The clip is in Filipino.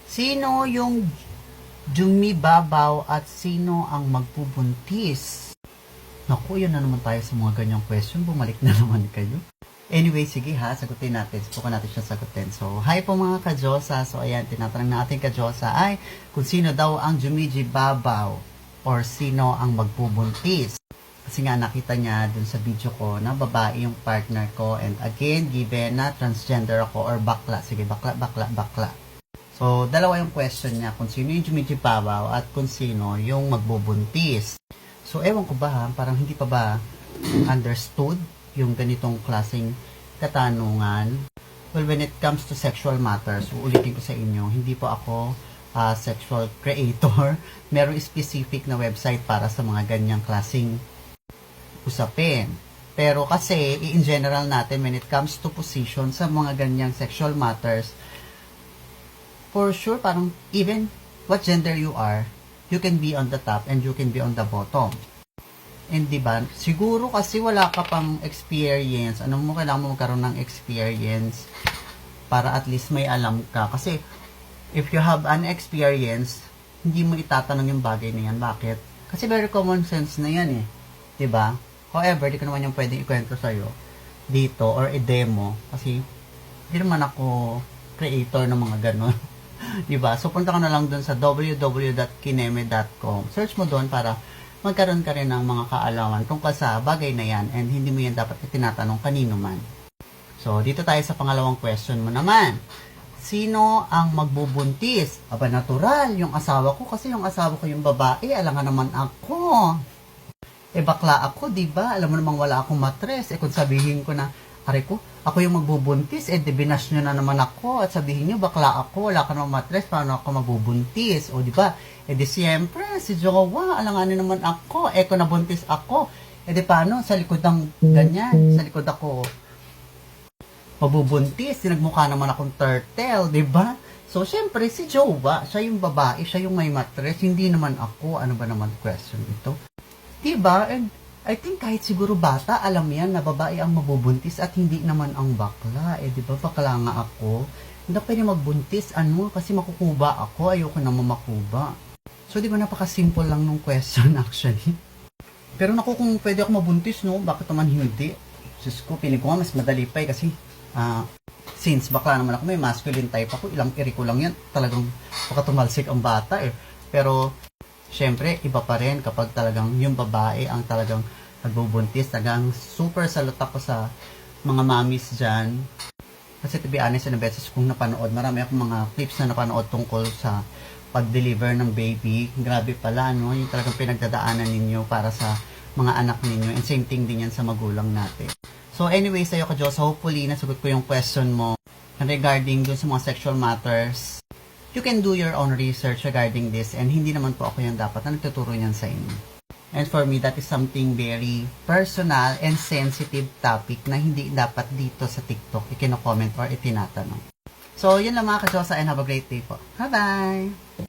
Sino yung jumibabaw at sino ang magbubuntis? Naku, yun na naman tayo sa mga ganyang question. Bumalik na naman kayo. Anyway, sige ha, sagutin natin. Subukan natin siya sagutin. So, hi po mga ka-Diyosa. So, ayan, tinatanong natin ka-Diyosa ay kung sino daw ang jumijibabaw or sino ang magbubuntis. Kasi nga nakita niya dun sa video ko na babae yung partner ko. And again, given na transgender ako or bakla. Sige, bakla. So, dalawa yung question niya, kung sino yung jumijibabaw at kung sino yung magbubuntis. So, ewan ko ba ha, parang hindi pa ba understood yung ganitong klaseng katanungan? Well, when it comes to sexual matters, uulitin ko sa inyo, hindi po ako sexual creator. Meron specific na website para sa mga ganyang klaseng usapin. Pero kasi, in general natin, when it comes to position sa mga ganyang sexual matters, for sure, parang even what gender you are, you can be on the top and you can be on the bottom. And diba, siguro kasi wala ka pang experience. Ano mo, kailangan mo magkaroon ng experience para at least may alam ka. Kasi if you have an experience, hindi mo itatanong yung bagay na yan. Bakit? Kasi very common sense na yan eh. Diba? However, di ko naman yung pwedeng ikwento sa'yo dito or i-demo. Kasi hindi naman ako creator ng mga ganon. Diba? So, punta ka na lang dun sa www.kineme.com. Search mo dun para magkaroon ka rin ng mga kaalaman tungkol sa bagay na yan and hindi mo yan dapat tinatanong kanino man. So, dito tayo sa pangalawang question mo naman. Sino ang magbubuntis? Aba, natural, yung asawa ko kasi yung asawa ko yung babae, alam nga naman ako. Bakla ako, diba? Alam mo namang wala akong matres. Kung sabihin ko na, ari ko, ako yung magbubuntis, binash nyo na naman ako at sabihin nyo, bakla ako, wala ka naman matres, paano ako magbubuntis? O diba? Di siyempre, si Jowa, alanganin naman ako, kung nabuntis ako, di paano, sa likod ng ganyan, sa likod ako mabubuntis, sinagmukha naman akong turtle, diba? So, siyempre, si Jowa, siya yung babae, siya yung may matres, hindi naman ako, ano ba naman question ito? Diba? And I think kahit siguro bata, alam yan na babae ang mabubuntis at hindi naman ang bakla. Diba? Bakla nga ako. Hindi pwede magbuntis. Ano? Kasi makukuba ako. Ayoko naman makuba. So, diba napaka-simple lang nung question actually. Pero naku, kung pwede ako mabuntis, no? Bakit naman hindi? Sus ko, piling ko nga mas madali pa eh. Kasi, since bakla naman ako, may masculine type ako. Ilang iri ko lang yan. Talagang makatumalsik ang bata eh. Pero, syempre, iba pa rin kapag talagang yung babae ang talagang nagbubuntis. Talagang super salute ako sa mga mommies dyan. Kasi to be honest, na beses kong napanood, marami akong mga clips na napanood tungkol sa pag-deliver ng baby. Grabe pala, no? Yung talagang pinagdadaanan ninyo para sa mga anak ninyo. And same thing din yan sa magulang natin. So anyway, sa'yo ka Diyos, hopefully nasagot ko yung question mo regarding dun sa mga sexual matters. You can do your own research regarding this and hindi naman po ako yung dapat na nagtuturo niyan sa inyo. And for me, that is something very personal and sensitive topic na hindi dapat dito sa TikTok ikino-comment or itinatanong. So, yun lang mga ka-Diyosa and have a great day po. Bye-bye!